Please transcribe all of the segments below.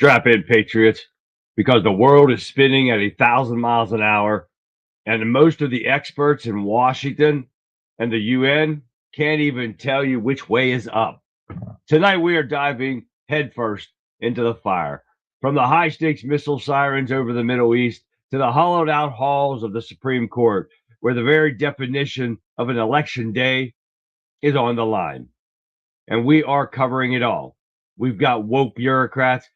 Strap in, patriots, because the world is spinning at 1,000 miles an hour, and most of the experts in Washington and the UN can't even tell you which way is up. Tonight, we are diving headfirst into the fire. From the high stakes missile sirens over the Middle East to the hollowed out halls of the Supreme Court, where the very definition of an election day is on the line. And we are covering it all. We've got woke bureaucrats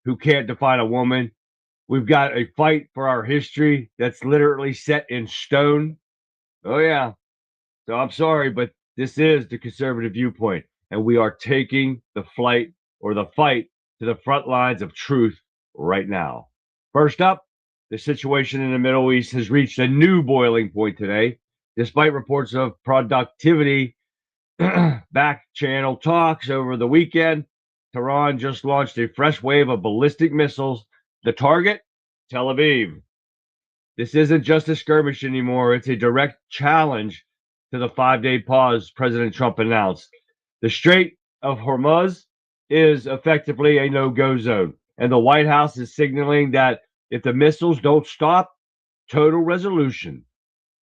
who can't define a woman. We've got a fight for our history that's literally set in stone. Oh, yeah. So I'm sorry, but this is the conservative viewpoint, and we are taking the fight to the front lines of truth right now. First up, the situation in the Middle East has reached a new boiling point today, despite reports of productivity back channel talks over the weekend. Tehran just launched a fresh wave of ballistic missiles. The target, Tel Aviv. This isn't just a skirmish anymore. It's a direct challenge to the 5-day pause President Trump announced. The Strait of Hormuz is effectively a no-go zone, and the White House is signaling that if the missiles don't stop, total resolution.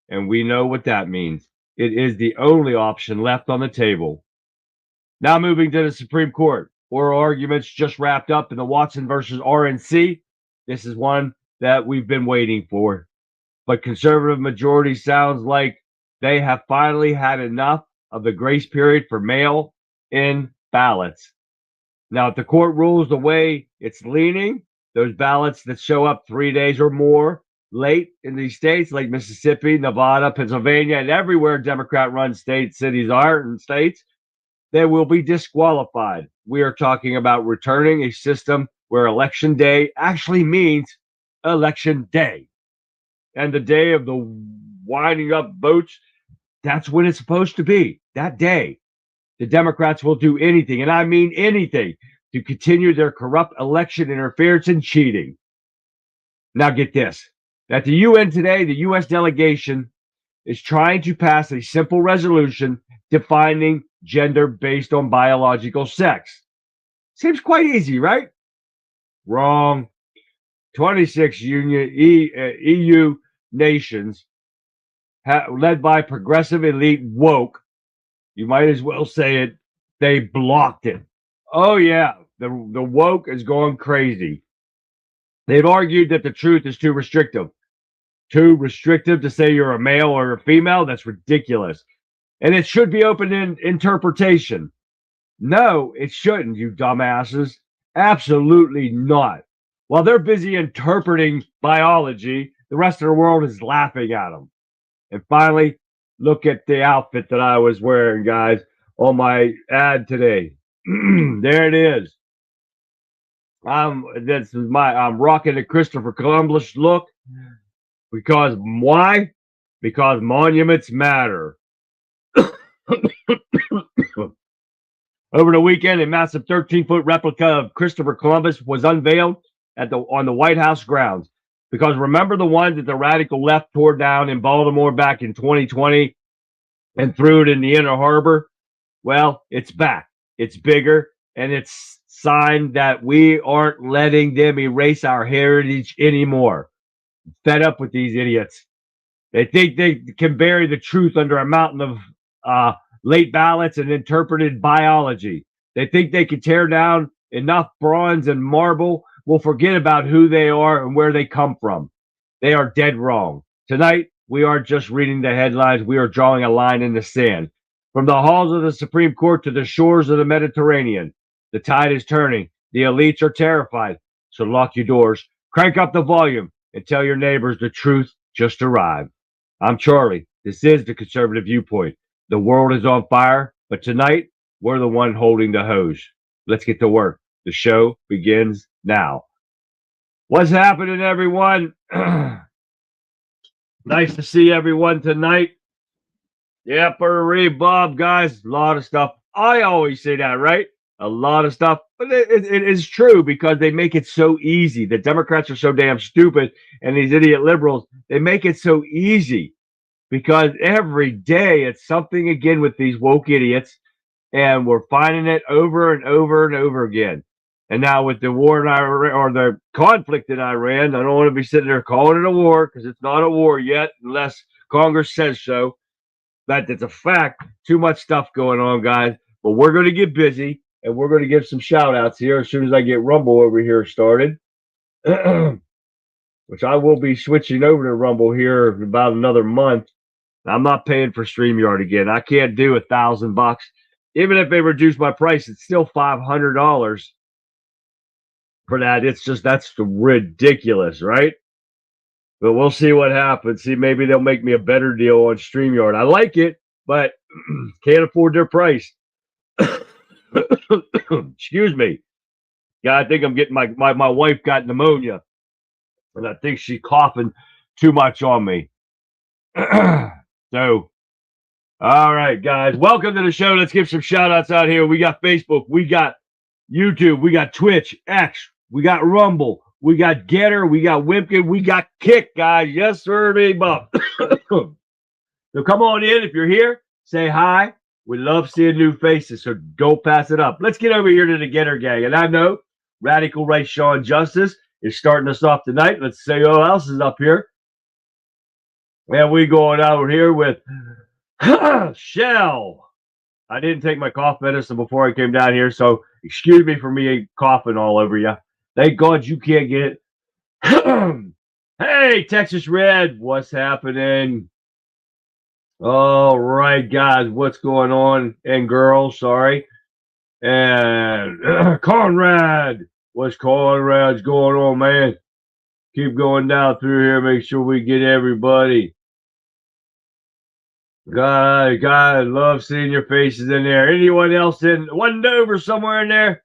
And we know what that means. It is the only option left on the table. Now moving to the Supreme Court. Oral arguments just wrapped up in the Watson versus RNC. This is one that we've been waiting for. But conservative majority sounds like they have finally had enough of the grace period for mail-in ballots. Now, if the court rules the way it's leaning, those ballots that show up 3 days or more late in these states like Mississippi, Nevada, Pennsylvania, and everywhere Democrat-run states, cities are, and states, they will be disqualified. We are talking about returning a system where election day actually means election day. And the day of the winding up votes, that's when it's supposed to be, that day. The Democrats will do anything, and I mean anything, to continue their corrupt election interference and cheating. Now get this. At the UN today, the U.S. delegation is trying to pass a simple resolution defining gender based on biological sex. Seems quite easy, right? Wrong. 26 EU nations, led by progressive elite woke, you might as well say it, they blocked it. Oh, yeah, the woke is going crazy. They've argued that the truth is too restrictive. Too restrictive to say you're a male or a female? That's ridiculous. And it should be open in interpretation. No, it shouldn't, you dumbasses. Absolutely not. While they're busy interpreting biology, the rest of the world is laughing at them. And finally, look at the outfit that I was wearing, guys, on my ad today. There it is. I'm rocking the Christopher Columbus look. Because why? Because monuments matter. Over the weekend, a massive 13-foot replica of Christopher Columbus was unveiled on the White House grounds. Because remember the one that the radical left tore down in Baltimore back in 2020 and threw it in the Inner Harbor? Well, it's back. It's bigger, and it's sign that we aren't letting them erase our heritage anymore. Fed up with these idiots. They think they can bury the truth under a mountain of late ballots and interpreted biology. They think they can tear down enough bronze and marble will forget about who they are and where they come from. They are dead wrong. Tonight, we aren't just reading the headlines. We are drawing a line in the sand. From the halls of the Supreme Court to the shores of the Mediterranean, the tide is turning. The elites are terrified. So lock your doors, crank up the volume, and tell your neighbors the truth just arrived. I'm Charlie. This is the Conservative Viewpoint. The world is on fire, but tonight, we're the one holding the hose. Let's get to work. The show begins now. What's happening, everyone? Nice to see everyone tonight. Yeah, Bob, guys, a lot of stuff. I always say that, right? A lot of stuff. But it is true because they make it so easy. The Democrats are so damn stupid, and these idiot liberals, they make it so easy because every day it's something again with these woke idiots, and we're finding it over and over and over again. And now with the war in Iran, or the conflict in Iran, I don't want to be sitting there calling it a war because it's not a war yet, unless Congress says so. That it's a fact. Too much stuff going on, guys. But we're going to get busy, and we're going to give some shout outs here as soon as I get Rumble over here started. Which I will be switching over to Rumble here in about another month. I'm not paying for StreamYard again. I can't do $1,000. Even if they reduce my price, it's still $500 for that. It's just, that's ridiculous, right? But we'll see what happens. See, maybe they'll make me a better deal on StreamYard. I like it, but can't afford their price. Excuse me. Yeah, I think I'm getting my wife got pneumonia, and I think she's coughing too much on me. So, all right, guys, welcome to the show. Let's give some shout outs out here. We got Facebook, we got YouTube, we got Twitch, X, we got Rumble, we got Getter, we got Wimpkin, we got Kick, guys. Yes, sir, Bob. So come on in if you're here. Say hi. We love seeing new faces, so don't pass it up. Let's get over here to the Getter gang. And I know Radical Right Sean Justice is starting us off tonight. Let's see who else is up here. And we going out here with Shell. I didn't take my cough medicine before I came down here, so excuse me for me coughing all over you. Thank God you can't get it. Hey, Texas Red, what's happening? All right, guys, what's going on? And girls, sorry. And Conrad, what's Conrad's going on, man? Keep going down through here, make sure we get everybody. God, love seeing your faces in there. Anyone else in Wendover somewhere in there?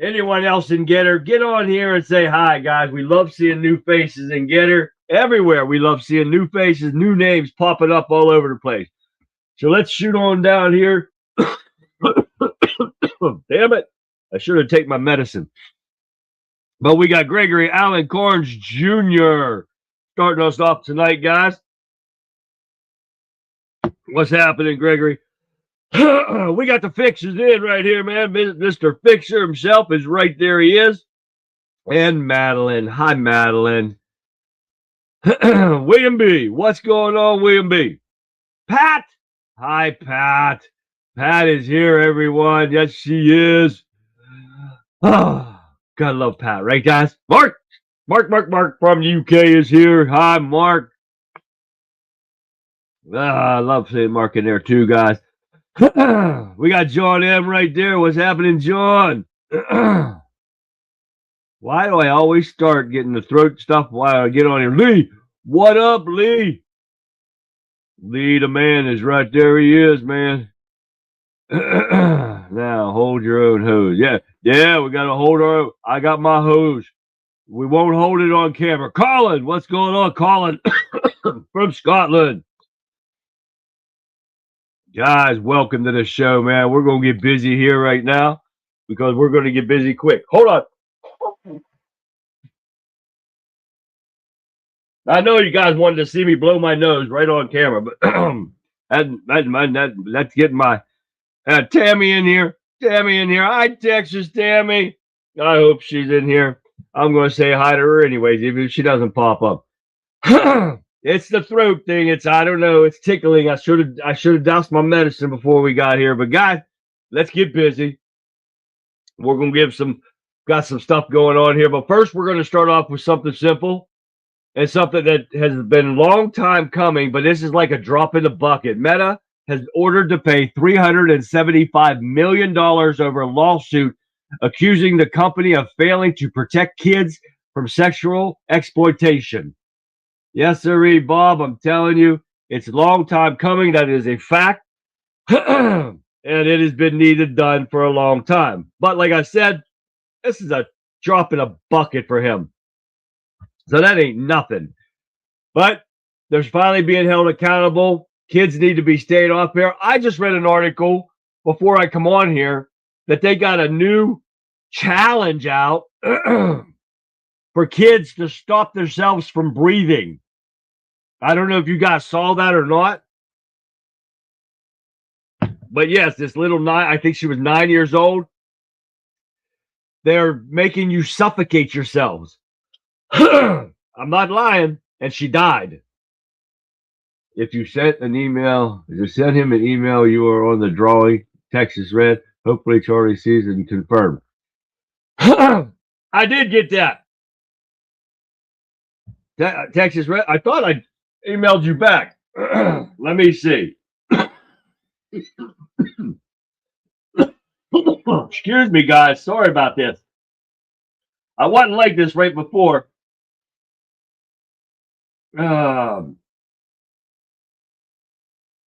Anyone else in Getter? Get on here and say hi, guys. We love seeing new faces in Getter. Everywhere we love seeing new faces, new names popping up all over the place. So let's shoot on down here. Damn it. I should have taken my medicine. But we got Gregory Allen Corns Jr. starting us off tonight, guys. What's happening, Gregory? We got the fixers in right here, man. Mr. Fixer himself is right there. He is. And Madeline. Hi, Madeline. William B. What's going on, William B? Pat. Hi, Pat. Pat is here, everyone. Yes, she is. Oh, gotta love Pat, right, guys? Mark from UK is here. Hi, Mark. I love seeing Mark in there too, guys. We got John M right there. What's happening, John? Why do I always start getting the throat stuff while I get on here? Lee, what up, Lee? Lee, the man, is right there. He is, man. Now, hold your own hose. Yeah, we got to hold our own. I got my hose. We won't hold it on camera. Colin, what's going on, Colin? From Scotland. Guys, welcome to the show, man. We're going to get busy here right now because we're going to get busy quick. Hold on. I know you guys wanted to see me blow my nose right on camera, but that's getting my Tammy in here. Tammy in here. Hi, Texas Tammy. I hope she's in here. I'm going to say hi to her anyways, even if she doesn't pop up. It's the throat thing. I don't know. It's tickling. I should have doused my medicine before we got here. But guys, let's get busy. We're going to got some stuff going on here. But first, we're going to start off with something simple and something that has been a long time coming. But this is like a drop in the bucket. Meta has ordered to pay $375 million over a lawsuit accusing the company of failing to protect kids from sexual exploitation. Yes, sir, Bob, I'm telling you, it's a long time coming. That is a fact. And it has been needed done for a long time. But like I said, this is a drop in a bucket for him. So that ain't nothing. But there's finally being held accountable. Kids need to be stayed off here. I just read an article before I come on here that they got a new challenge out for kids to stop themselves from breathing. I don't know if you guys saw that or not. But yes, this little I think she was 9 years old. they're making you suffocate yourselves. I'm not lying. And she died. If you sent him an email, you are on the drawing. Texas Red. Hopefully Charlie sees it and confirmed. I did get that. Texas Red. I thought I emailed you back. Let me see. Excuse me, guys. Sorry about this. I wasn't like this right before.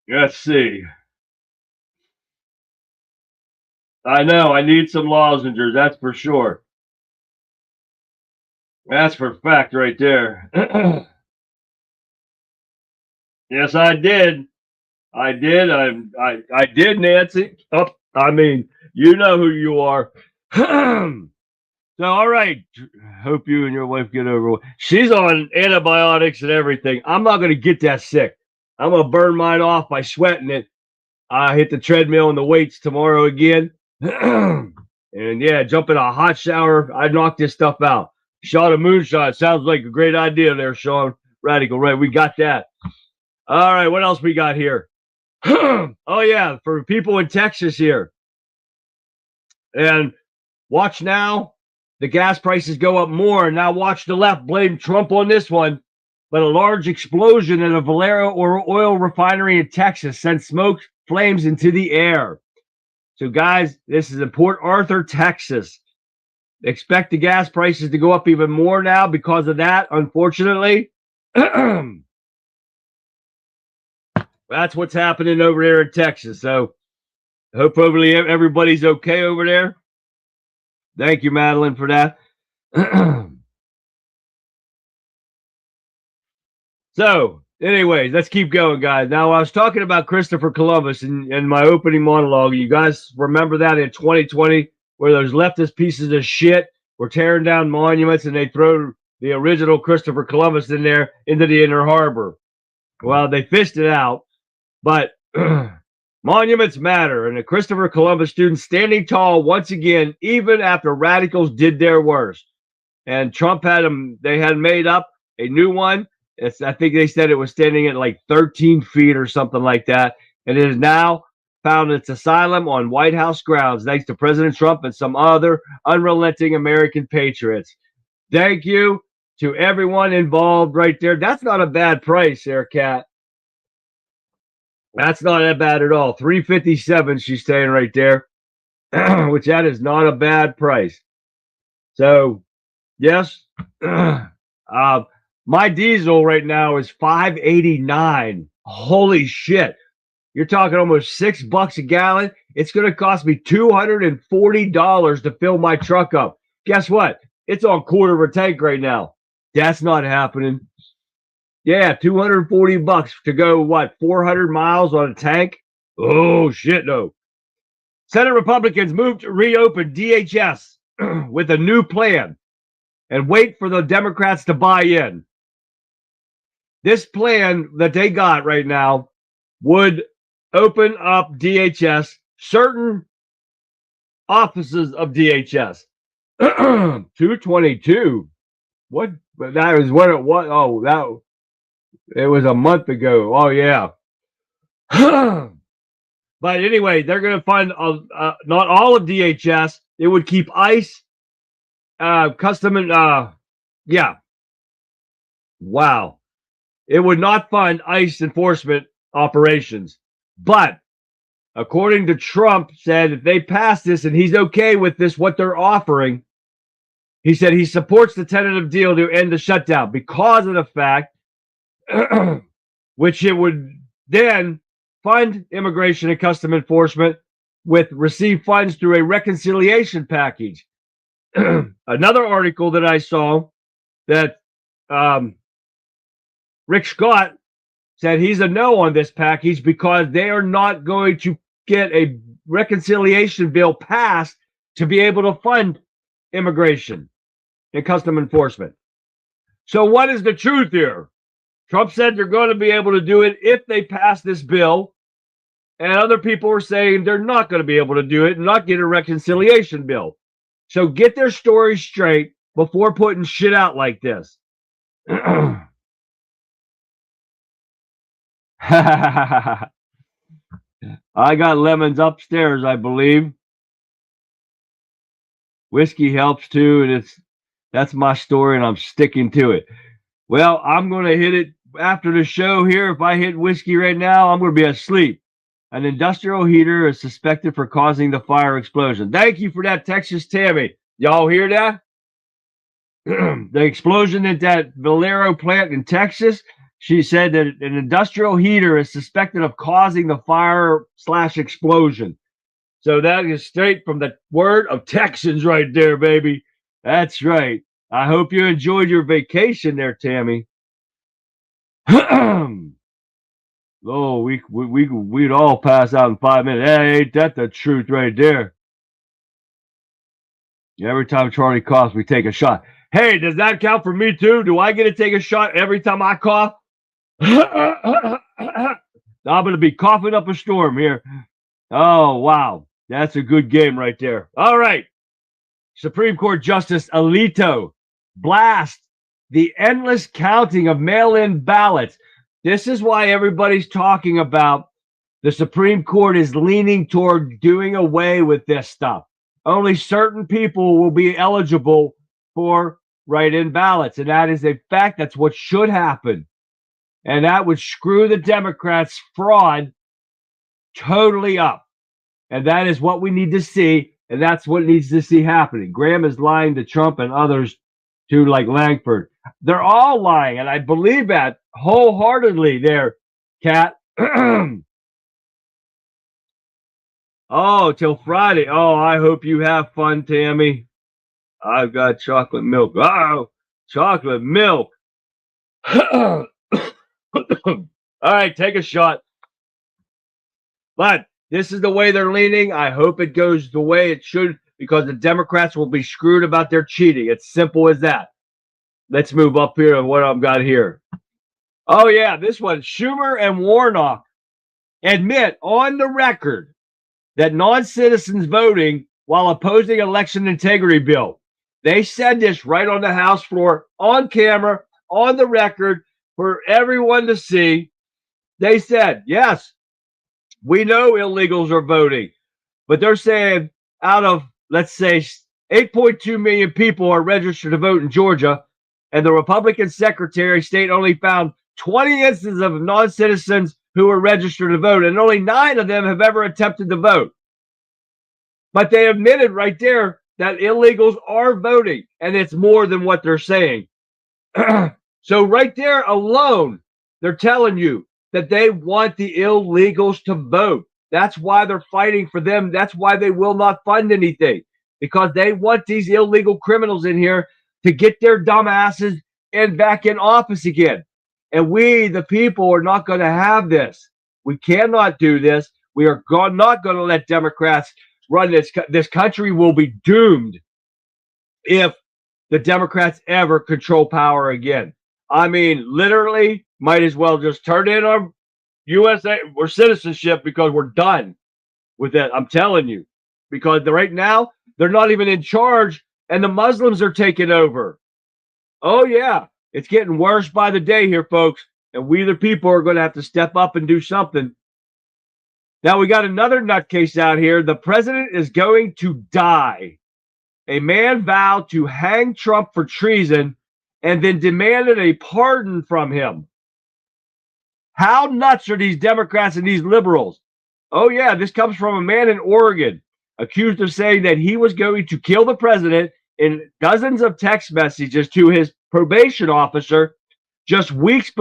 Let's see. I know. I need some lozenges. That's for sure. That's for fact right there. Yes, I did. I did. I did, Nancy. Oh, I mean, you know who you are. So, all right. Hope you and your wife get over it. She's on antibiotics and everything. I'm not going to get that sick. I'm going to burn mine off by sweating it. I hit the treadmill and the weights tomorrow again. And yeah, jump in a hot shower. I knock this stuff out. Shot of moonshine. Sounds like a great idea there, Sean. Radical, right? We got that. All right. What else we got here? Oh, yeah. For people in Texas here. And watch now. The gas prices go up more. Now watch the left blame Trump on this one. But a large explosion in a Valero oil refinery in Texas sent smoke flames into the air. So, guys, this is in Port Arthur, Texas. Expect the gas prices to go up even more now because of that, unfortunately. That's what's happening over there in Texas. So, hopefully everybody's okay over there. Thank you, Madeline, for that. So, anyways, let's keep going, guys. Now, I was talking about Christopher Columbus in my opening monologue. You guys remember that in 2020, where those leftist pieces of shit were tearing down monuments and they throw the original Christopher Columbus in there into the Inner Harbor. Well, they fished it out, but monuments matter, and the Christopher Columbus students standing tall once again, even after radicals did their worst. And Trump had them, they had made up a new one. I think they said it was standing at like 13 feet or something like that. And it is now found its asylum on White House grounds, thanks to President Trump and some other unrelenting American patriots. Thank you to everyone involved right there. That's not a bad price there, Kat. That's not that bad at all. $357 she's saying right there, which that is not a bad price. So, yes. My diesel right now is $5.89. Holy shit. You're talking almost $6 a gallon. It's going to cost me $240 to fill my truck up. Guess what? It's on quarter of a tank right now. That's not happening. Yeah, $240 to go, 400 miles on a tank? Oh, shit, no. Senate Republicans moved to reopen DHS with a new plan and wait for the Democrats to buy in. This plan that they got right now would open up DHS, certain offices of DHS. 222. What? That was what it was. Oh, it was a month ago. Oh, yeah. But anyway, they're going to fund not all of DHS. It would keep ICE, custom, and yeah. Wow. It would not fund ICE enforcement operations. But according to Trump, said if they pass this and he's okay with this, what they're offering, he said he supports the tentative deal to end the shutdown because of the fact, which it would then fund immigration and custom enforcement with receive funds through a reconciliation package. Another article that I saw that Rick Scott said he's a no on this package because they are not going to get a reconciliation bill passed to be able to fund immigration and custom enforcement. So what is the truth here? Trump said they're going to be able to do it if they pass this bill, and other people are saying they're not going to be able to do it and not get a reconciliation bill. So get their story straight before putting shit out like this. I got lemons upstairs, I believe. Whiskey helps too, and that's my story, and I'm sticking to it. Well, I'm going to hit it after the show here. If I hit whiskey right now, I'm going to be asleep. An industrial heater is suspected for causing the fire explosion. Thank you for that, Texas Tammy. Y'all hear that? The explosion at that Valero plant in Texas. She said that an industrial heater is suspected of causing the fire/explosion. So that is straight from the word of Texans right there, baby. That's right. I hope you enjoyed your vacation there, Tammy. Oh, we'd all pass out in 5 minutes. Hey, ain't that the truth right there? Every time Charlie coughs, we take a shot. Hey, does that count for me too? Do I get to take a shot every time I cough? I'm going to be coughing up a storm here. Oh, wow. That's a good game right there. All right. Supreme Court Justice Alito blasts the endless counting of mail-in ballots. This is why everybody's talking about the Supreme Court is leaning toward doing away with this stuff. Only certain people will be eligible for write-in ballots, and that is a fact. That's what should happen. And that would screw the Democrats' fraud totally up. And that is what we need to see, and that's what needs to see happening. Graham is lying to Trump and others too, like Langford. They're all lying, and I believe that wholeheartedly there, Kat. Oh, till Friday. Oh, I hope you have fun, Tammy. I've got chocolate milk. Oh, chocolate milk. All right, take a shot. But this is the way they're leaning. I hope it goes the way it should, because the Democrats will be screwed about their cheating. It's simple as that. Let's move up here on what I've got here. Oh, yeah, this one. Schumer and Warnock admit on the record that non-citizens voting while opposing election integrity bill. They said this right on the House floor, on camera, on the record, for everyone to see. They said, yes, we know illegals are voting, but they're saying out of, let's say, 8.2 million people are registered to vote in Georgia, and the Republican Secretary of State only found 20 instances of non-citizens who were registered to vote, and only 9 of them have ever attempted to vote. But they admitted right there that illegals are voting, and it's more than what they're saying. So right there alone, they're telling you that they want the illegals to vote. That's why they're fighting for them. That's why they will not fund anything, because they want these illegal criminals in here to get their dumb asses back in office again. And we, the people, are not going to have this. We cannot do this. We are not going to let Democrats run this. This country will be doomed if the Democrats ever control power again. I mean, literally, might as well just turn in our USA or citizenship, because we're done with that. I'm telling you, because right now they're not even in charge, and the Muslims are taking over. Oh yeah, it's getting worse by the day here, folks, and we the people are going to have to step up and do something. Now we got another nutcase out here. The president is going to die. A man vowed to hang Trump for treason and then demanded a pardon from him. How nuts are these Democrats and these liberals? Oh, yeah, this comes from a man in Oregon accused of saying that he was going to kill the president in dozens of text messages to his probation officer just weeks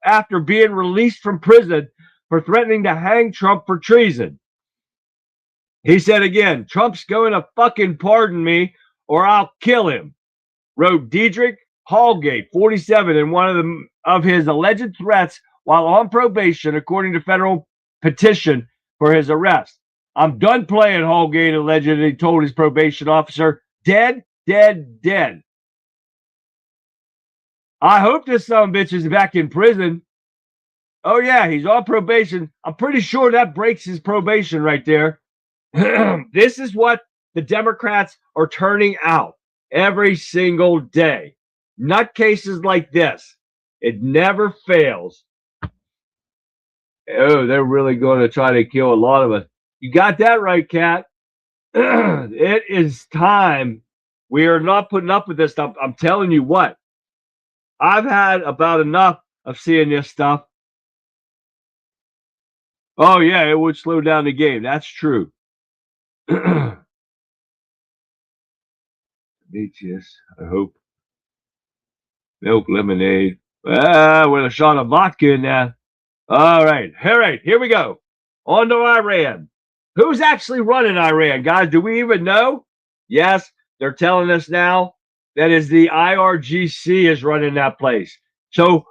after being released from prison for threatening to hang Trump for treason. He said again, Trump's going to fucking pardon me or I'll kill him, wrote Diedrich Hallgate, 47, in one of his alleged threats while on probation, according to federal petition for his arrest. I'm done playing, Hallgate allegedly told his probation officer. Dead, dead, dead. I hope this son of a bitch is back in prison. Oh, yeah, he's on probation. I'm pretty sure that breaks his probation right there. This is what the Democrats are turning out every single day. Nutcases like this. It never fails. Oh, they're really going to try to kill a lot of us. You got that right, Kat. It is time. We are not putting up with this stuff. I'm telling you what. I've had about enough of seeing this stuff. Oh, yeah, it would slow down the game. That's true. BTS, I hope. Milk lemonade. With a shot of vodka in there. All right, here we go. On to Iran. Who's actually running Iran, guys? Do we even know? Yes, they're telling us now that is the IRGC is running that place. So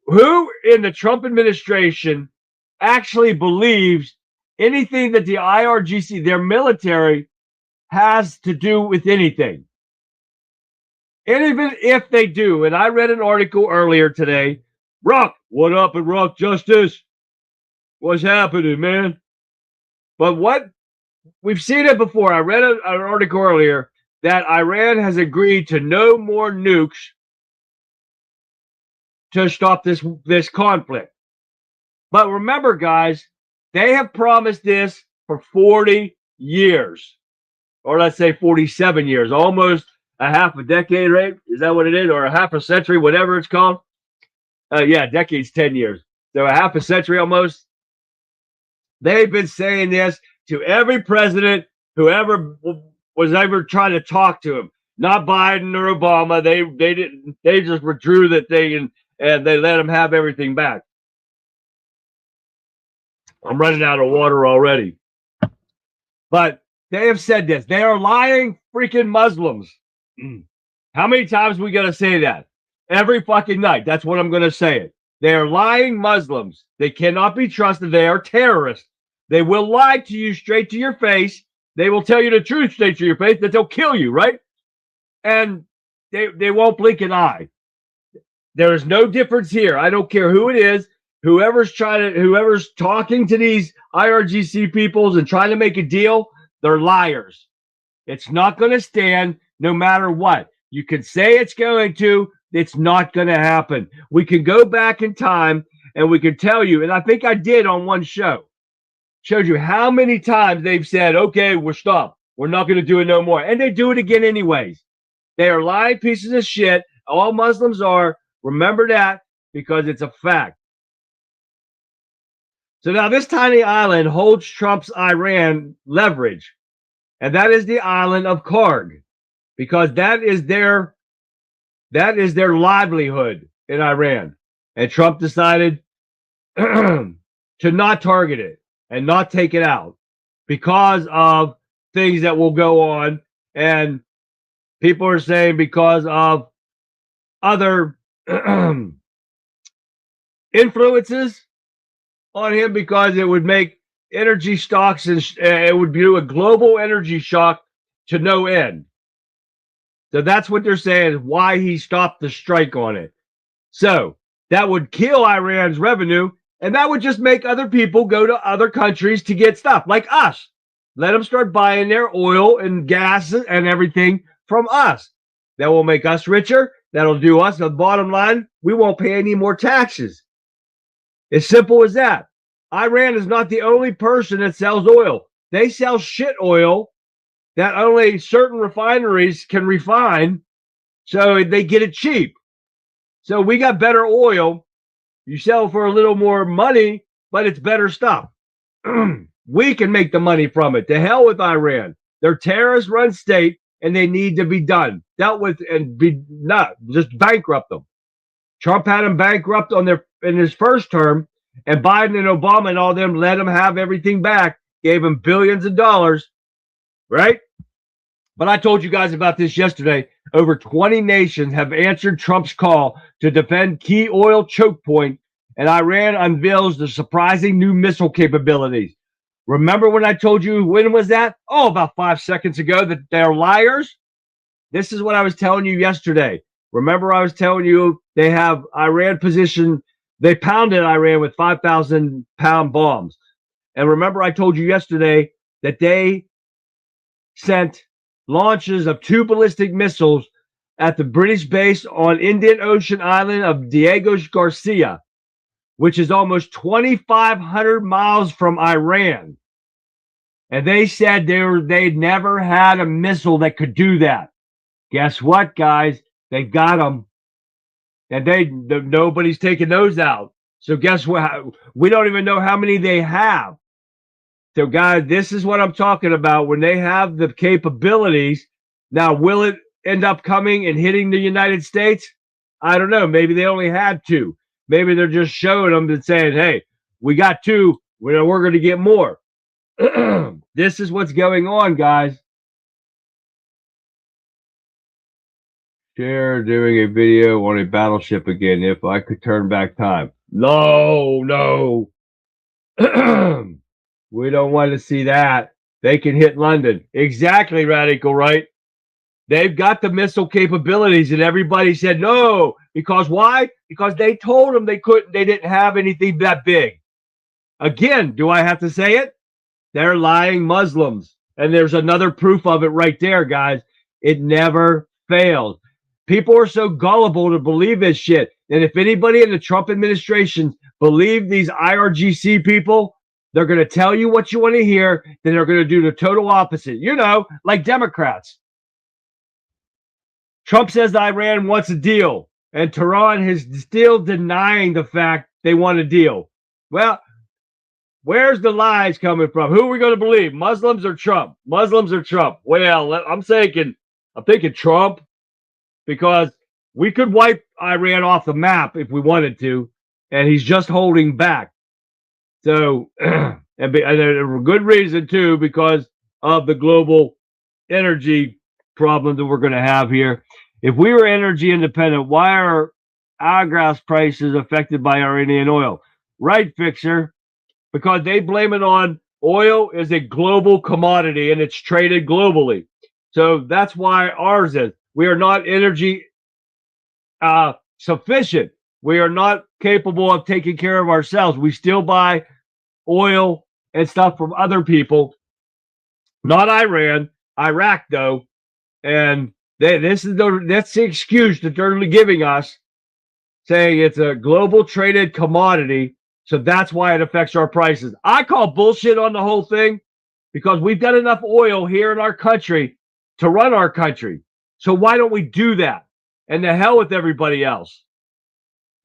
who in the Trump administration actually believes anything that the IRGC, their military, has to do with anything? And even if they do, and I read an article earlier today, Rock, what up at Rock Justice? What's happening, man? But what we've seen it before. I read an article earlier that Iran has agreed to no more nukes to stop this conflict. But remember, guys, they have promised this for 40 years, or let's say 47 years, almost a half a decade, right? Is that what it is? Or a half a century, whatever it's called? Yeah, decade's 10 years. So a half a century almost. They've been saying this to every president who ever was ever trying to talk to him. Not Biden or Obama. They didn't. They just withdrew that thing and they let them have everything back. I'm running out of water already. But they have said this. They are lying freaking Muslims. How many times are we going to say that? Every fucking night. That's what I'm going to say it. They are lying Muslims. They cannot be trusted. They are terrorists. They will lie to you straight to your face. They will tell you the truth straight to your face that they'll kill you, right? And they won't blink an eye. There is no difference here. I don't care who it is. Whoever's talking to these IRGC peoples and trying to make a deal, they're liars. It's not going to stand no matter what. You can say it's going to. It's not going to happen. We can go back in time and we can tell you, and I think I did on one show, showed you how many times they've said, okay, we're stopped. We're not going to do it no more. And they do it again anyways. They are lying pieces of shit. All Muslims are. Remember that because it's a fact. So now this tiny island holds Trump's Iran leverage. And that is the island of Karg. Because that is their livelihood in Iran. And Trump decided to not target it and not take it out because of things that will go on. And people are saying because of other influences on him, because it would make energy stocks and it would do a global energy shock to no end. So that's what they're saying is why he stopped the strike on it. So that would kill Iran's revenue, and that would just make other people go to other countries to get stuff like us. Let them start buying their oil and gas and everything from us. That will make us richer. That'll do us. The bottom line, we won't pay any more taxes. As simple as that. Iran is not the only person that sells oil. They sell shit oil that only certain refineries can refine, so they get it cheap. So we got better oil. You sell for a little more money, but it's better stuff. We can make the money from it. To hell with Iran. They're terrorist-run state, and they need to be dealt with, and be not just bankrupt them. Trump had them bankrupt in his first term, and Biden and Obama and all them let them have everything back, gave them billions of dollars, right? But I told you guys about this yesterday. Over 20 nations have answered Trump's call to defend key oil choke point, and Iran unveils the surprising new missile capabilities. Remember when I told you, when was that? Oh, about 5 seconds ago, that they're liars? This is what I was telling you yesterday. Remember I was telling you they have Iran positioned, they pounded Iran with 5,000-pound bombs. And remember I told you yesterday that they sent launches of 2 ballistic missiles at the British base on Indian Ocean island of Diego Garcia, which is almost 2,500 miles from Iran. And they said they'd never had a missile that could do that. Guess what, guys? They got them. And nobody's taking those out. So guess what? We don't even know how many they have. So, guys, this is what I'm talking about. When they have the capabilities, now, will it end up coming and hitting the United States? I don't know. Maybe they only had 2. Maybe they're just showing them and saying, hey, we got 2. We're going to get more. This is what's going on, guys. Share doing a video on a battleship again if I could turn back time. No. We don't want to see that. They can hit London. Exactly, Radical Right. They've got the missile capabilities, and everybody said no. Because why? Because they told them they couldn't. They didn't have anything that big. Again, do I have to say it? They're lying Muslims. And there's another proof of it right there, guys. It never fails. People are so gullible to believe this shit. And if anybody in the Trump administration believe these IRGC people, they're going to tell you what you want to hear. Then they're going to do the total opposite. You know, like Democrats. Trump says Iran wants a deal. And Tehran is still denying the fact they want a deal. Well, where's the lies coming from? Who are we going to believe? Muslims or Trump? Muslims or Trump? Well, I'm thinking Trump, because we could wipe Iran off the map if we wanted to, and he's just holding back. So, and a good reason too, because of the global energy problem that we're going to have here. If we were energy independent, why are our gas prices affected by Iranian oil? Right, Fixer? Because they blame it on oil is a global commodity and it's traded globally. So that's why ours is. We are not energy sufficient. We are not capable of taking care of ourselves. We still buy oil and stuff from other people, not Iran, Iraq though. And that's the excuse that they're giving us, saying it's a global traded commodity. So that's why it affects our prices. I call bullshit on the whole thing because we've got enough oil here in our country to run our country. So why don't we do that? And the hell with everybody else.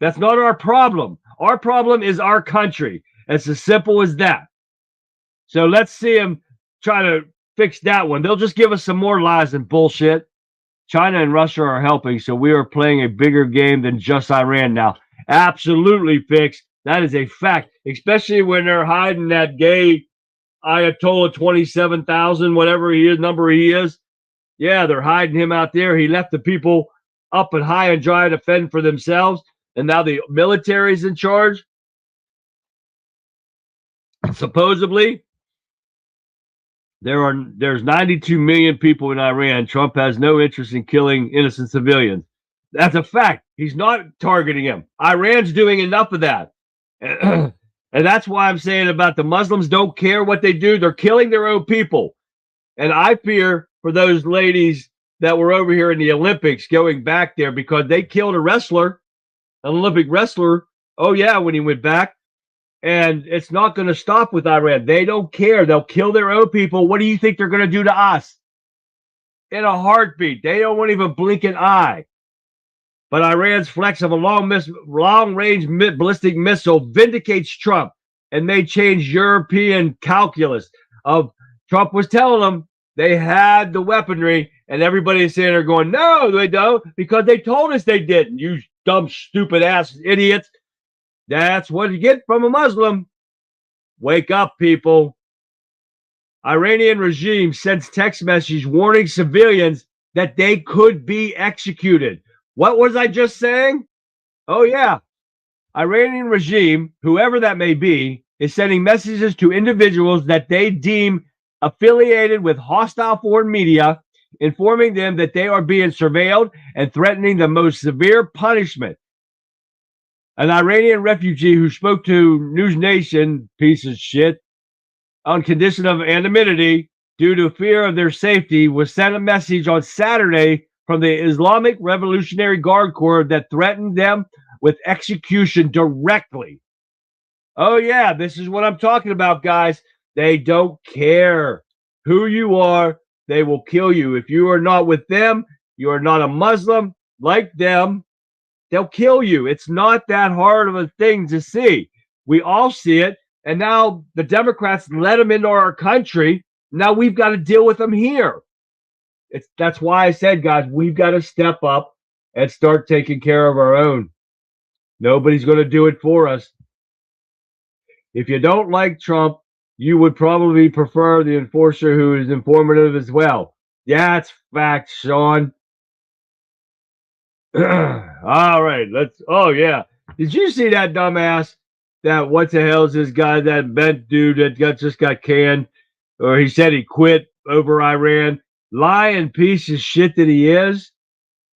That's not our problem. Our problem is our country. It's as simple as that. So let's see them try to fix that one. They'll just give us some more lies and bullshit. China and Russia are helping, so we are playing a bigger game than just Iran now. Absolutely, Fix. That is a fact, especially when they're hiding that gay Ayatollah 27,000, whatever number he is. Yeah, they're hiding him out there. He left the people up and high and dry to fend for themselves, and now the military's in charge. Supposedly, there's 92 million people in Iran. Trump has no interest in killing innocent civilians. That's a fact. He's not targeting them. Iran's doing enough of that. And that's why I'm saying about the Muslims don't care what they do. They're killing their own people. And I fear for those ladies that were over here in the Olympics going back there because they killed a wrestler, an Olympic wrestler. Oh, yeah, when he went back. And it's not going to stop with Iran. They don't care. They'll kill their own people. What do you think they're going to do to us? In a heartbeat. They don't want to even blink an eye. But Iran's flex of a long-range ballistic missile vindicates Trump and may change European calculus. Trump was telling them they had the weaponry, and everybody's saying they're going, no, they don't, because they told us they didn't. You dumb, stupid-ass idiots. That's what you get from a Muslim. Wake up, people. Iranian regime sends text message warning civilians that they could be executed. What was I just saying? Oh, yeah. Iranian regime, whoever that may be, is sending messages to individuals that they deem affiliated with hostile foreign media, informing them that they are being surveilled and threatening the most severe punishment. An Iranian refugee who spoke to News Nation, piece of shit, on condition of anonymity due to fear of their safety was sent a message on Saturday from the Islamic Revolutionary Guard Corps that threatened them with execution directly. Oh, yeah, this is what I'm talking about, guys. They don't care who you are. They will kill you. If you are not with them, you are not a Muslim like them, they'll kill you. It's not that hard of a thing to see. We all see it. And now the Democrats let them into our country. Now we've got to deal with them here. That's why I said, guys, we've got to step up and start taking care of our own. Nobody's going to do it for us. If you don't like Trump, you would probably prefer the enforcer who is informative as well. Yeah, it's fact, Sean. All right, oh yeah. Did you see that dumbass? That what the hell is this guy, that bent dude that just got canned? Or he said he quit over Iran. Lying piece of shit that he is.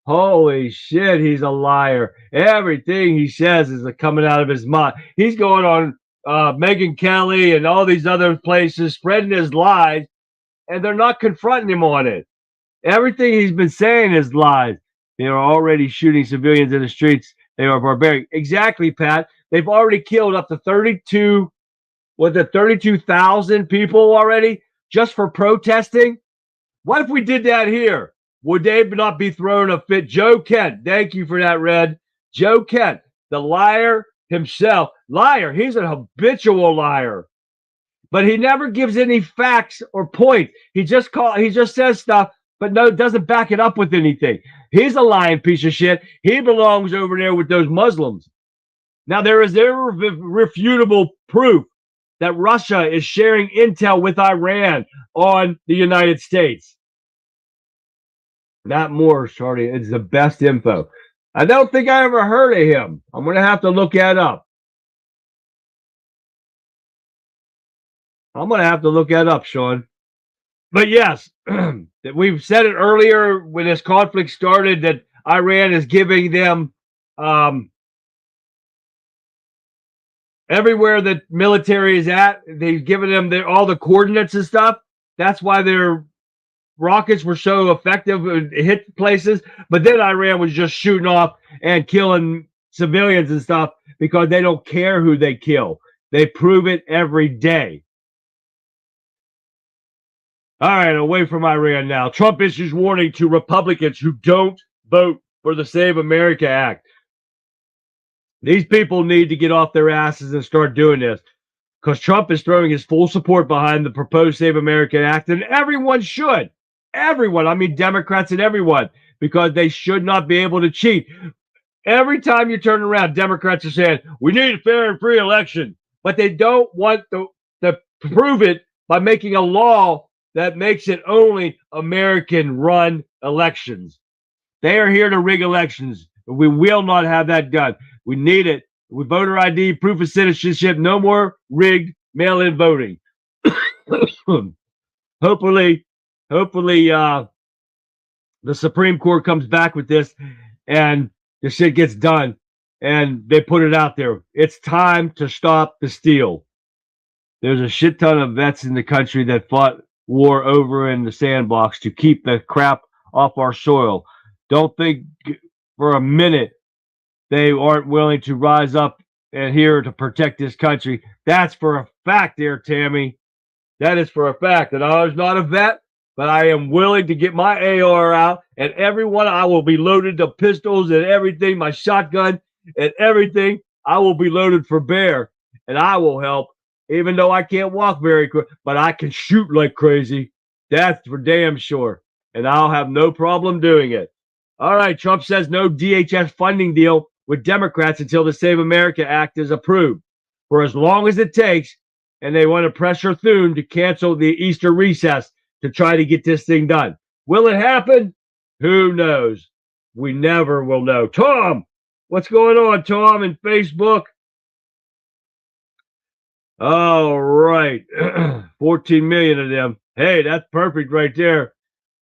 Holy shit, he's a liar. Everything he says is coming out of his mouth. He's going on Megyn Kelly and all these other places spreading his lies, and they're not confronting him on it. Everything he's been saying is lies. They are already shooting civilians in the streets. They are barbaric. Exactly, Pat. They've already killed up to 32,000 people already just for protesting. What if we did that here? Would they not be throwing a fit? Joe Kent, thank you for that, Red. Joe Kent, the liar himself. Liar. He's an habitual liar. But he never gives any facts or points. He just says stuff, but no, doesn't back it up with anything. He's a lying piece of shit. He belongs over there with those Muslims. Now, there is irrefutable proof that Russia is sharing intel with Iran on the United States. Not more, Shorty. It's the best info. I don't think I ever heard of him. I'm going to have to look that up. Sean. But yes, we've said it earlier when this conflict started that Iran is giving them everywhere that military is at. They've given them all the coordinates and stuff. That's why their rockets were so effective and hit places. But then Iran was just shooting off and killing civilians and stuff because they don't care who they kill. They prove it every day. All right, away from Iran now. Trump issues warning to Republicans who don't vote for the Save America Act. These people need to get off their asses and start doing this because Trump is throwing his full support behind the proposed Save America Act, and everyone should. Everyone, I mean Democrats and everyone, because they should not be able to cheat. Every time you turn around, Democrats are saying, we need a fair and free election, but they don't want to prove it by making a law that makes it only American-run elections. They are here to rig elections. We will not have that done. We need it. With voter ID, proof of citizenship, no more rigged mail-in voting. Hopefully, the Supreme Court comes back with this and the shit gets done and they put it out there. It's time to stop the steal. There's a shit ton of vets in the country that fought war over in the sandbox to keep the crap off our soil. Don't think for a minute they aren't willing to rise up and here to protect this country. That's for a fact there, Tammy. That is for a fact. And I was not a vet, but I am willing to get my AR out, and everyone I will be loaded to pistols and everything, my shotgun and everything. I will be loaded for bear, and I will help. Even though I can't walk very quick, but I can shoot like crazy. That's for damn sure. And I'll have no problem doing it. All right, Trump says no DHS funding deal with Democrats until the Save America Act is approved for as long as it takes, and they want to pressure Thune to cancel the Easter recess to try to get this thing done. Will it happen? Who knows? We never will know. Tom, what's going on, Tom, in Facebook? All right. 14 million of them. Hey, that's perfect right there.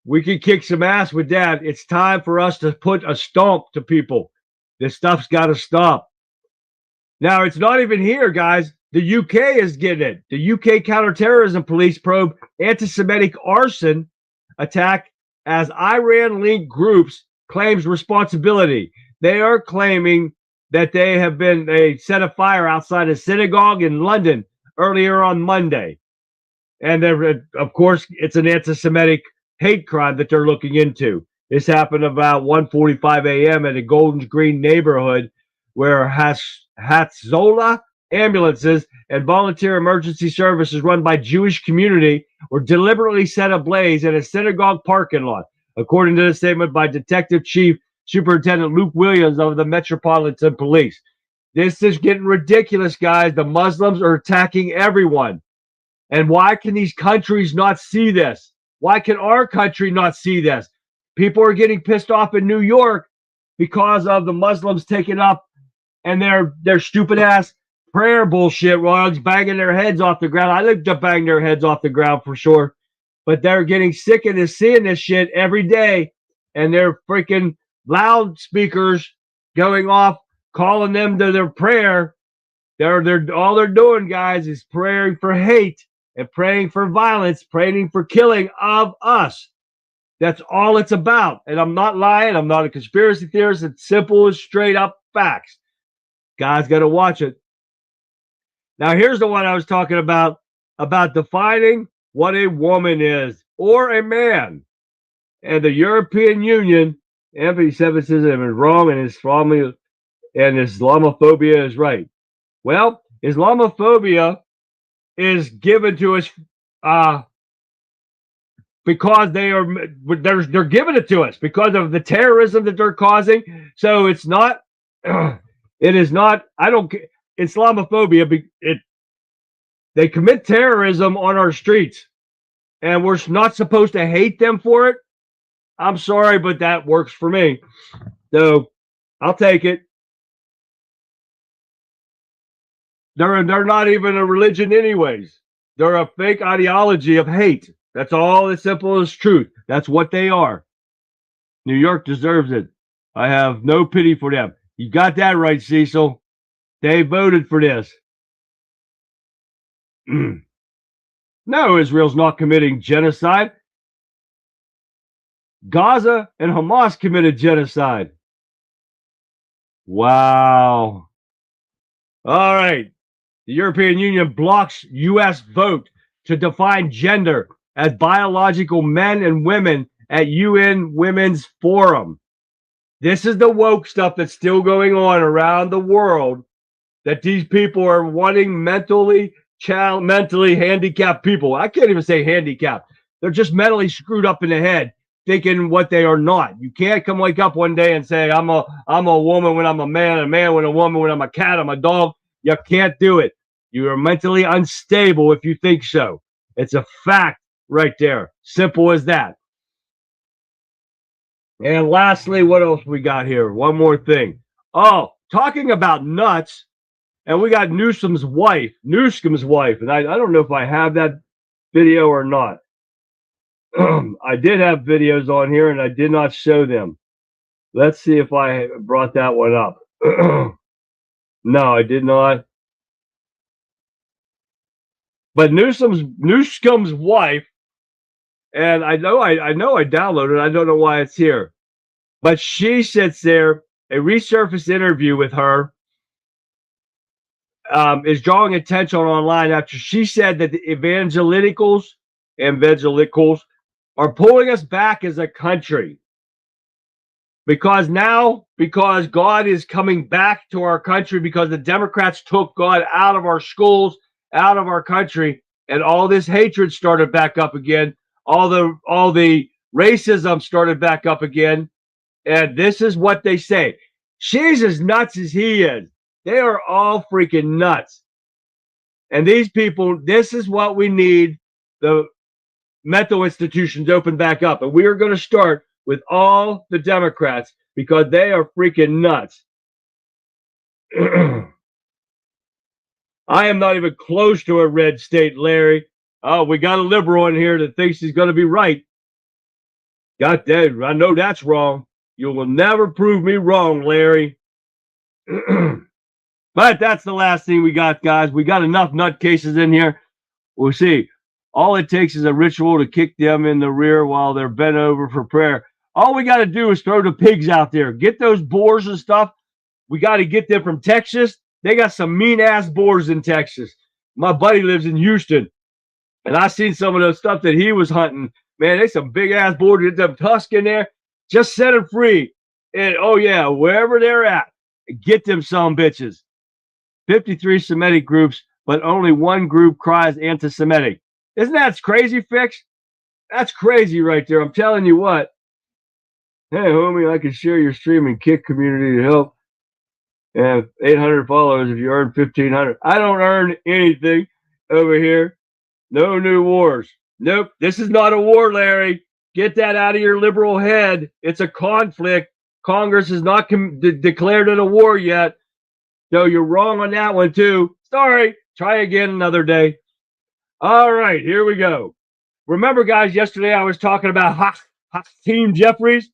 We can kick some ass with that. It's time for us to put a stomp to people. This stuff's got to stop. Now, it's not even here, guys. The UK is getting it. The UK counterterrorism police probe anti-Semitic arson attack as Iran-linked groups claims responsibility. They are claiming that they set a fire outside a synagogue in London earlier on Monday. And of course, it's an anti-Semitic hate crime that they're looking into. This happened about 1:45 a.m. at a Golders Green neighborhood where Hatzola ambulances and volunteer emergency services run by Jewish community were deliberately set ablaze in a synagogue parking lot, according to the statement by Detective Chief Superintendent Luke Williams of the Metropolitan Police. This is getting ridiculous, guys. The Muslims are attacking everyone. And why can these countries not see this? Why can our country not see this? People are getting pissed off in New York because of the Muslims taking up and their stupid ass prayer bullshit rugs banging their heads off the ground. I like to bang their heads off the ground for sure. But they're getting sick of this, seeing this shit every day. And they're freaking loudspeakers going off, calling them to their prayer. They're all they're doing, guys, is praying for hate and praying for violence, praying for killing of us. That's all it's about. And I'm not lying. I'm not a conspiracy theorist. It's simple as straight up facts. Guys got to watch it. Now, here's the one I was talking about defining what a woman is or a man. And the European Union, anti-Semitism is wrong and Islamophobia is right. Well, Islamophobia is given to us because they're giving it to us because of the terrorism that they're causing. So it's not, it is not. I don't. Islamophobia. They commit terrorism on our streets, and we're not supposed to hate them for it. I'm sorry, but that works for me. So I'll take it. They're not even a religion anyways. They're a fake ideology of hate. That's all as simple as truth. That's what they are. New York deserves it. I have no pity for them. You got that right, Cecil. They voted for this. No, Israel's not committing genocide. Gaza and Hamas committed genocide. Wow. All right. The European Union blocks U.S. vote to define gender as biological men and women at UN Women's Forum. This is the woke stuff that's still going on around the world, that these people are wanting mentally handicapped people. I can't even say handicapped. They're just mentally screwed up in the head, thinking what they are not. You can't come wake up one day and say, I'm a woman when I'm a man when a woman when I'm a cat, I'm a dog. You can't do it. You are mentally unstable if you think so. It's a fact right there. Simple as that. And lastly, what else we got here? One more thing. Oh, talking about nuts, and we got Newsom's wife, and I don't know if I have that video or not. I did have videos on here, and I did not show them. Let's see if I brought that one up. No, I did not. But Newsom's wife, and I know I downloaded it. I don't know why it's here. But she sits there, a resurfaced interview with her is drawing attention online after she said that the evangelicals are pulling us back as a country. Because God is coming back to our country because the Democrats took God out of our schools, out of our country, and all this hatred started back up again. All the racism started back up again. And this is what they say. She's as nuts as he is. They are all freaking nuts. And these people, this is what we need. The mental institutions open back up. And we are going to start with all the Democrats because they are freaking nuts. I am not even close to a red state, Larry. Oh, we got a liberal in here that thinks he's going to be right. God damn, I know that's wrong. You will never prove me wrong, Larry. But But that's the last thing we got, guys. We got enough nutcases in here. We'll see. All it takes is a ritual to kick them in the rear while they're bent over for prayer. All we got to do is throw the pigs out there. Get those boars and stuff. We got to get them from Texas. They got some mean-ass boars in Texas. My buddy lives in Houston, and I seen some of the stuff that he was hunting. Man, they some big-ass boars. Get them tusk in there. Just set them free. And, oh, yeah, wherever they're at, get them some bitches. 53 Semitic groups, but only one group cries anti-Semitic. Isn't that crazy, Fix? That's crazy right there. I'm telling you what. Hey, homie, I can share your stream and kick community to help. And 800 followers if you earn 1,500. I don't earn anything over here. No new wars. Nope. This is not a war, Larry. Get that out of your liberal head. It's a conflict. Congress has not declared it a war yet. So you're wrong on that one, too. Sorry. Try again another day. All right, here we go. Remember, guys, yesterday I was talking about Team Jeffries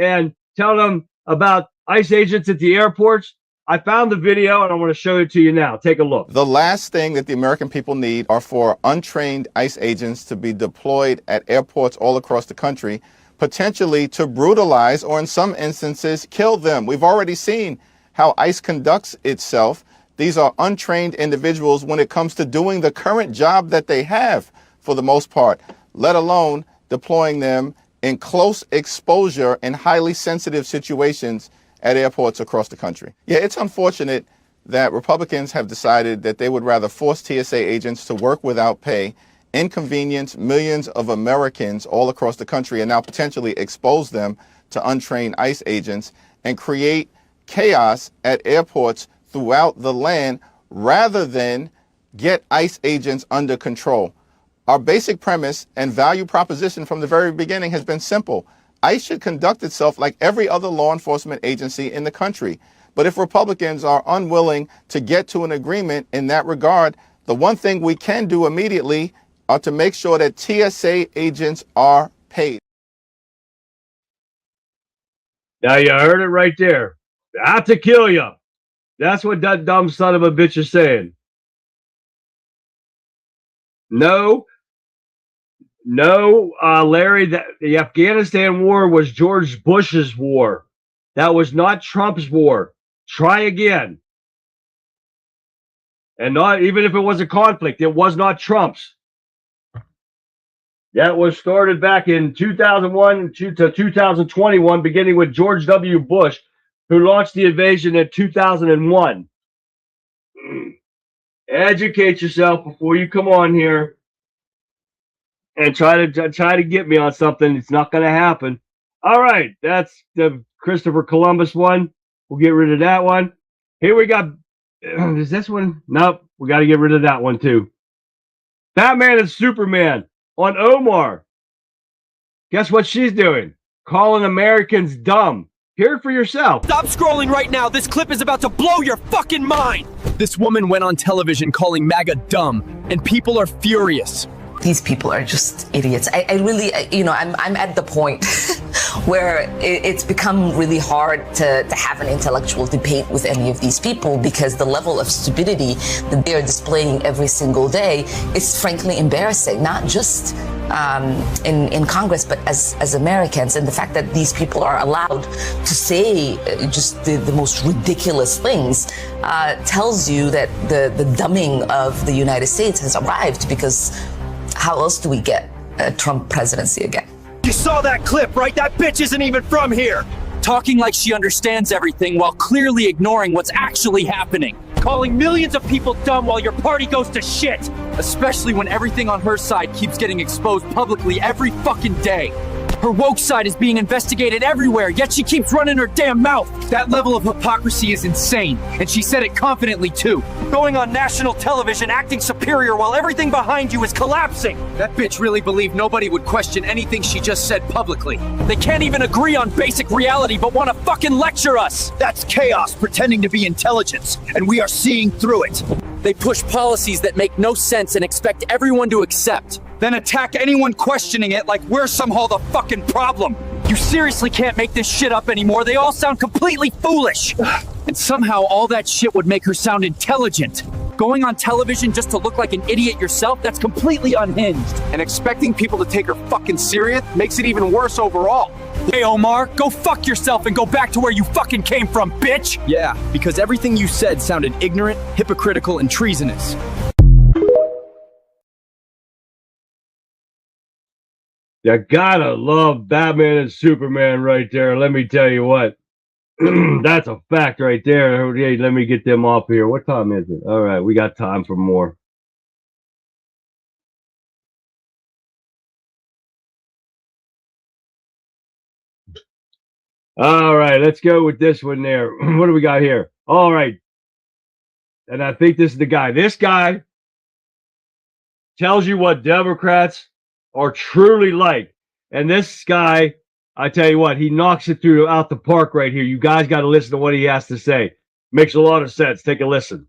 and telling them about ICE agents at the airports. I found the video, and I want to show it to you now. Take a look. The last thing that the American people need are for untrained ICE agents to be deployed at airports all across the country, potentially to brutalize or in some instances kill them. We've already seen how ICE conducts itself. These are untrained individuals when it comes to doing the current job that they have for the most part, let alone deploying them in close exposure and highly sensitive situations at airports across the country. Yeah, it's unfortunate that Republicans have decided that they would rather force TSA agents to work without pay, inconvenience millions of Americans all across the country, and now potentially expose them to untrained ICE agents and create chaos at airports throughout the land rather than get ICE agents under control. Our basic premise and value proposition from the very beginning has been simple. ICE should conduct itself like every other law enforcement agency in the country. But if Republicans are unwilling to get to an agreement in that regard, the one thing we can do immediately are to make sure that TSA agents are paid. Now you heard it right there. I have to kill you. That's what that dumb son of a bitch is saying. No, Larry, the Afghanistan war was George Bush's war. That was not Trump's war. Try again. And not even if it was a conflict, it was not Trump's. That was started back in 2001 to 2021, beginning with George W. Bush, who launched the invasion in 2001. Educate yourself before you come on here and try to get me on something. It's not going to happen. All right, that's the Christopher Columbus one. We'll get rid of that one. Here we got. Is this one? Nope. We got to get rid of that one too. Batman and Superman on Omar. Guess what she's doing? Calling Americans dumb. Hear it for yourself. Stop scrolling right now. This clip is about to blow your fucking mind. This woman went on television calling MAGA dumb, and people are furious. These people are just idiots. I really, I'm at the point where it's become really hard to have an intellectual debate with any of these people because the level of stupidity that they are displaying every single day is frankly embarrassing, not just in Congress, but as Americans. And the fact that these people are allowed to say just the most ridiculous things tells you that the dumbing of the United States has arrived, because how else do we get a Trump presidency again? You saw that clip, right? That bitch isn't even from here. Talking like she understands everything while clearly ignoring what's actually happening. Calling millions of people dumb while your party goes to shit. Especially when everything on her side keeps getting exposed publicly every fucking day. Her woke side is being investigated everywhere, yet she keeps running her damn mouth. That level of hypocrisy is insane, and she said it confidently too. Going on national television acting superior while everything behind you is collapsing. That bitch really believed nobody would question anything she just said publicly. They can't even agree on basic reality but want to fucking lecture us. That's chaos pretending to be intelligence, and we are seeing through it. They push policies that make no sense and expect everyone to accept. Then attack anyone questioning it like we're somehow the fucking problem. You seriously can't make this shit up anymore. They all sound completely foolish. And somehow all that shit would make her sound intelligent. Going on television just to look like an idiot yourself, that's completely unhinged. And expecting people to take her fucking serious makes it even worse overall. Hey Omar, go fuck yourself and go back to where you fucking came from, bitch! Yeah, because everything you said sounded ignorant, hypocritical, and treasonous. You gotta love Batman and Superman right there. Let me tell you what. That's a fact right there. Hey, let me get them off here. What time is it? All right, we got time for more. All right, let's go with this one there. What do we got here? All right. And I think this is the guy. This guy tells you what Democrats are truly like. And this guy, I tell you what, he knocks it out the park right here. You guys got to listen to what he has to say. Makes a lot of sense. Take a listen.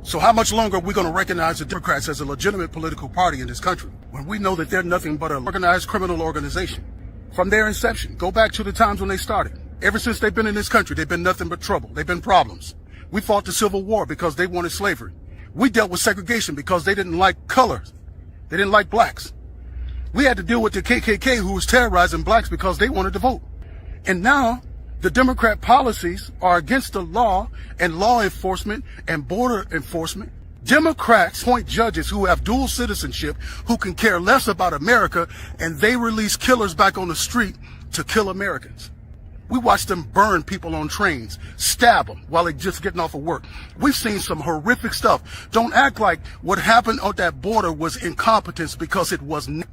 So how much longer are we going to recognize the Democrats as a legitimate political party in this country when we know that they're nothing but an organized criminal organization? From their inception, go back to the times when they started. Ever since they've been in this country, they've been nothing but trouble. They've been problems. We fought the Civil War because they wanted slavery. We dealt with segregation because they didn't like colors. They didn't like blacks. We had to deal with the KKK who was terrorizing blacks because they wanted to vote. And now the Democrat policies are against the law and law enforcement and border enforcement. Democrats appoint judges who have dual citizenship, who can care less about America, and they release killers back on the street to kill Americans. We watch them burn people on trains, stab them while they're just getting off of work. We've seen some horrific stuff. Don't act like what happened on that border was incompetence, because it was not.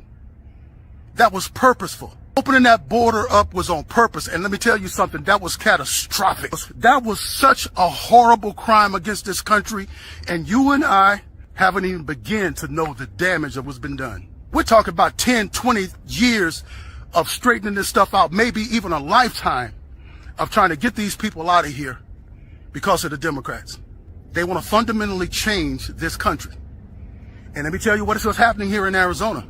That was purposeful. Opening that border up was on purpose. And let me tell you something, that was catastrophic. That was such a horrible crime against this country. And you and I haven't even begun to know the damage that was been done. We're talking about 10, 20 years of straightening this stuff out, maybe even a lifetime of trying to get these people out of here because of the Democrats. They want to fundamentally change this country. And let me tell you what is happening here in Arizona.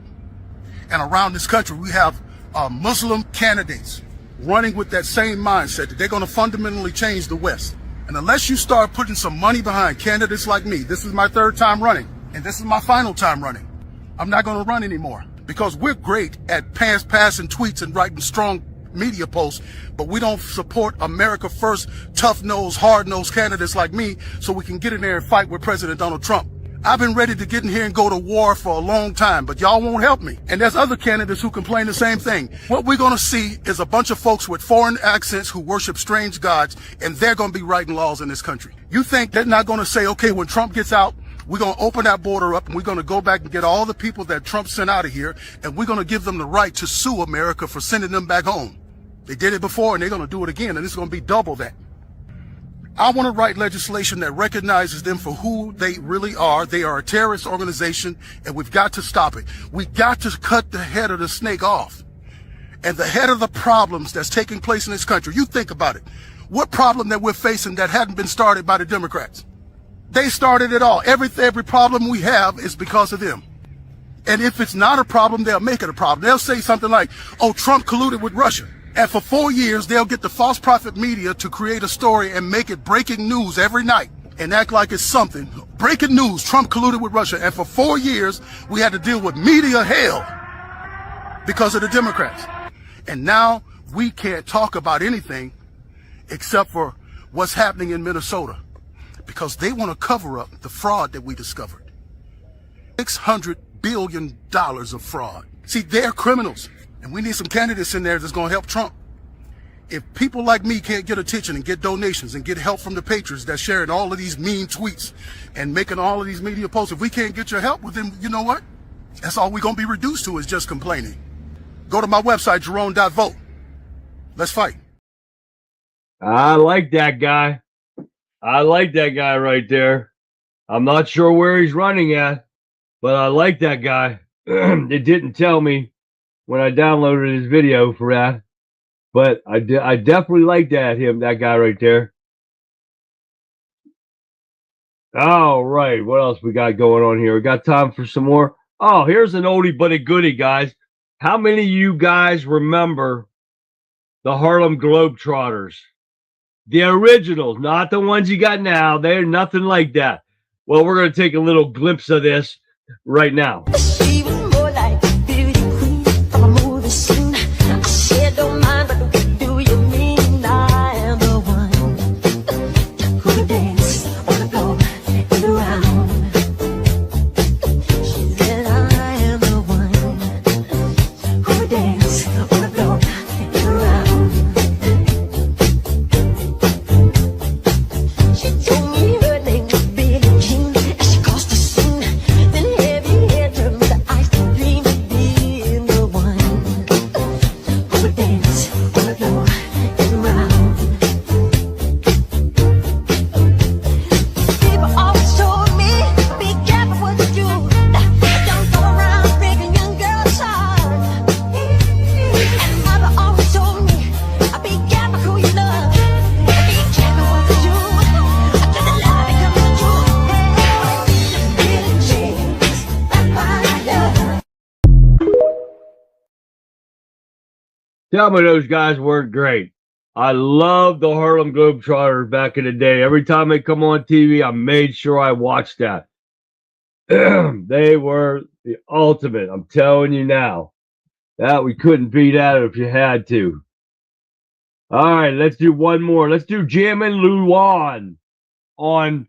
And around this country, we have Muslim candidates running with that same mindset that they're going to fundamentally change the West. And unless you start putting some money behind candidates like me, this is my third time running, and this is my final time running. I'm not going to run anymore because we're great at passing tweets and writing strong media posts, but we don't support America first, tough-nosed, hard-nosed candidates like me so we can get in there and fight with President Donald Trump. I've been ready to get in here and go to war for a long time, but y'all won't help me. And there's other candidates who complain the same thing. What we're going to see is a bunch of folks with foreign accents who worship strange gods, and they're going to be writing laws in this country. You think they're not going to say, okay, when Trump gets out, we're going to open that border up and we're going to go back and get all the people that Trump sent out of here, and we're going to give them the right to sue America for sending them back home. They did it before and they're going to do it again, and it's going to be double that. I want to write legislation that recognizes them for who they really are. They are a terrorist organization, and we've got to stop it. We've got to cut the head of the snake off. And the head of the problems that's taking place in this country, you think about it. What problem that we're facing that hadn't been started by the Democrats? They started it all. Every problem we have is because of them. And if it's not a problem, they'll make it a problem. They'll say something like, oh, Trump colluded with Russia. And for 4 years, they'll get the false prophet media to create a story and make it breaking news every night and act like it's something. Breaking news, Trump colluded with Russia. And for 4 years, we had to deal with media hell because of the Democrats. And now we can't talk about anything except for what's happening in Minnesota because they want to cover up the fraud that we discovered. $600 billion of fraud. See, they're criminals. And we need some candidates in there that's going to help Trump. If people like me can't get attention and get donations and get help from the patrons that's sharing all of these mean tweets and making all of these media posts, if we can't get your help with them, you know what? That's all we're going to be reduced to is just complaining. Go to my website, Jerome.vote. Let's fight. I like that guy. I like that guy right there. I'm not sure where he's running at, but I like that guy. It didn't tell me when I downloaded his video for that, but I definitely like that guy right there. All right, what else we got going on here? We got time for some more. Oh, here's an oldie but a goodie, guys. How many of you guys remember the Harlem Globetrotters? The originals, not the ones you got now. They're nothing like that. Well, we're going to take a little glimpse of this right now. She was more like a beauty queen from a movie scene. I said, don't mind, but what do you mean? I am the one who would dance on the floor and around. She said, I am the one who would dance on the floor and around. She told me her name was Billie Jean as she crossed the scene. Then heavy hair turned to ice cream and being the one who would dance on the floor and around. People always told me, be careful what you do. Don't go around breaking young girls' hearts. And mother always told me, be careful who you love. Be careful what you do. After the love becomes true. Billie Jean, that's my love. Tell me those guys weren't great. I love the Harlem Globetrotters back in the day. Every time they come on TV, I made sure I watched that. They were the ultimate. I'm telling you now. That we couldn't beat that if you had to. All right, let's do one more. Let's do Jammin' Luan on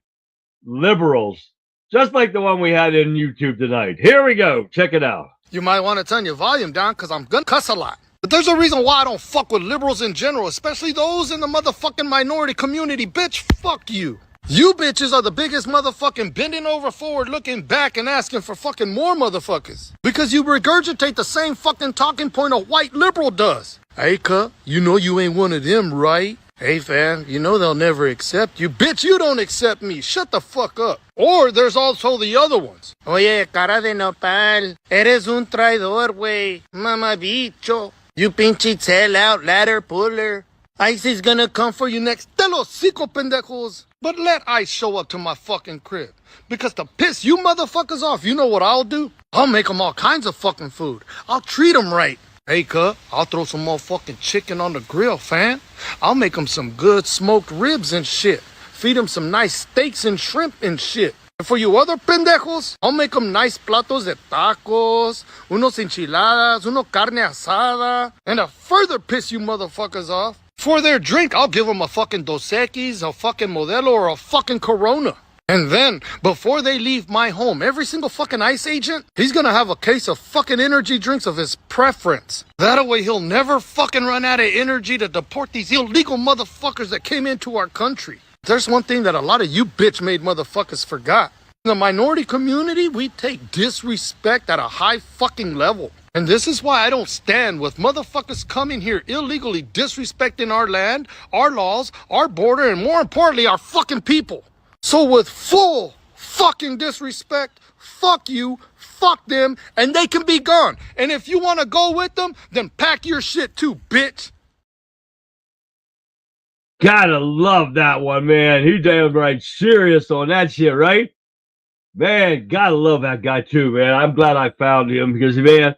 liberals. Just like the one we had in YouTube tonight. Here we go. Check it out. You might want to turn your volume down because I'm gonna cuss a lot. But there's a reason why I don't fuck with liberals in general, especially those in the motherfucking minority community. Bitch, fuck you. You bitches are the biggest motherfucking bending over forward looking back and asking for fucking more motherfuckers. Because you regurgitate the same fucking talking point a white liberal does. Hey, cuh, you know you ain't one of them, right? Hey, fam, you know they'll never accept you. Bitch, you don't accept me. Shut the fuck up. Or there's also the other ones. Oye, cara de nopal. Eres un traidor, güey. Mamabicho. You pinche sellout, ladder puller. ICE is gonna come for you next. Te los hocico, pendejos. But let ICE show up to my fucking crib. Because to piss you motherfuckers off, you know what I'll do? I'll make them all kinds of fucking food. I'll treat them right. Hey, cuh, I'll throw some motherfucking chicken on the grill, fam. I'll make them some good smoked ribs and shit. Feed them some nice steaks and shrimp and shit. And for you other pendejos, I'll make them nice platos de tacos, unos enchiladas, uno carne asada. And to further piss you motherfuckers off, for their drink, I'll give them a fucking Dos Equis, a fucking Modelo, or a fucking Corona. And then, before they leave my home, every single fucking ICE agent, he's gonna have a case of fucking energy drinks of his preference. That way he'll never fucking run out of energy to deport these illegal motherfuckers that came into our country. There's one thing that a lot of you bitch-made motherfuckers forgot. In the minority community, we take disrespect at a high fucking level. And this is why I don't stand with motherfuckers coming here illegally disrespecting our land, our laws, our border, and more importantly, our fucking people. So with full fucking disrespect, fuck you, fuck them, and they can be gone. And if you want to go with them, then pack your shit too, bitch. Gotta love that one, man. He damn right serious on that shit, right? Man, gotta love that guy too, man. I'm glad I found him because, man,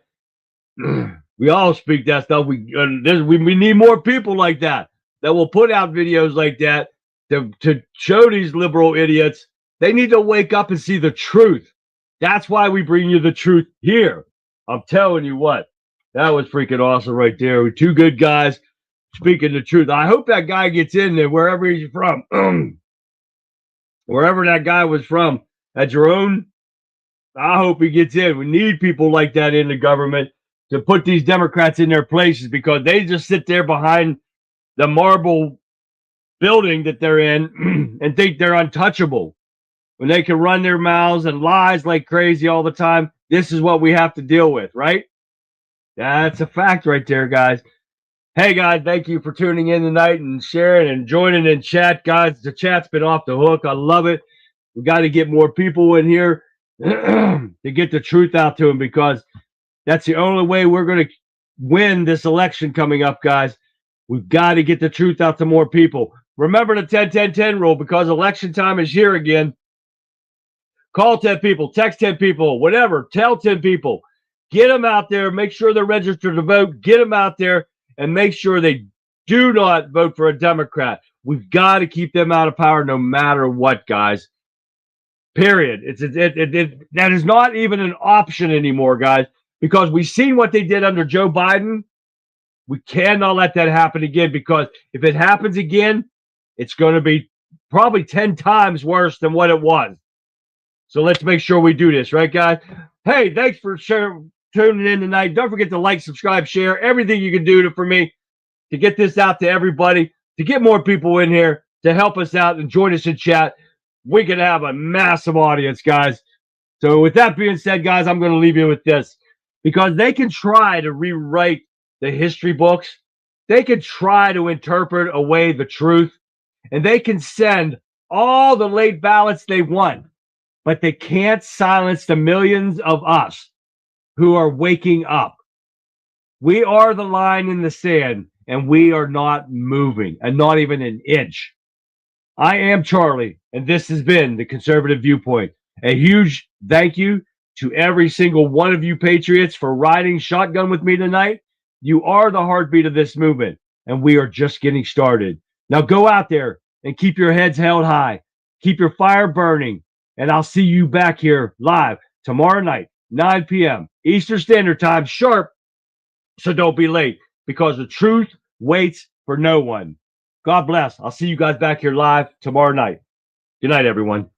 we all speak that stuff. We need more people like that will put out videos like that to show these liberal idiots they need to wake up and see the truth. That's why we bring you the truth here. I'm telling you what, that was freaking awesome right there. We're two good guys speaking the truth. I hope that guy gets in there wherever he's from. Wherever that guy was from. At your own, I hope he gets in. We need people like that in the government to put these Democrats in their places because they just sit there behind the marble building that they're in and think they're untouchable. When they can run their mouths and lies like crazy all the time, this is what we have to deal with, right? That's a fact right there, guys. Hey, guys, thank you for tuning in tonight and sharing and joining in chat, guys. The chat's been off the hook. I love it. We got to get more people in here to get the truth out to them because that's the only way we're going to win this election coming up, guys. We've got to get the truth out to more people. Remember the 10-10-10 rule because election time is here again. Call 10 people, text 10 people, whatever. Tell 10 people. Get them out there. Make sure they're registered to vote. Get them out there and make sure they Do not vote for a Democrat. We've got to keep them out of power no matter what, guys. Period. That is not even an option anymore, guys, because we've seen what they did under Joe Biden. We cannot let that happen again, because if it happens again, it's going to be probably 10 times worse than what it was. So let's make sure we do this, right, guys? Hey, thanks for tuning in tonight. Don't forget to like, subscribe, share, everything you can do for me to get this out to everybody, to get more people in here, to help us out and join us in chat. We can have a massive audience, guys. So with that being said, guys, I'm going to leave you with this, because they can try to rewrite the history books. They can try to interpret away the truth, and they can send all the late ballots they want, but they can't silence the millions of us who are waking up. We are the line in the sand, and we are not moving, and not even an inch. I am Charlie, and this has been the Conservative Viewpoint. A huge thank you to every single one of you patriots for riding shotgun with me tonight. You are the heartbeat of this movement, and we are just getting started. Now go out there and keep your heads held high. Keep your fire burning, and I'll see you back here live tomorrow night, 9 p.m. Eastern Standard Time, sharp. So don't be late, because the truth waits for no one. God bless. I'll see you guys back here live tomorrow night. Good night, everyone.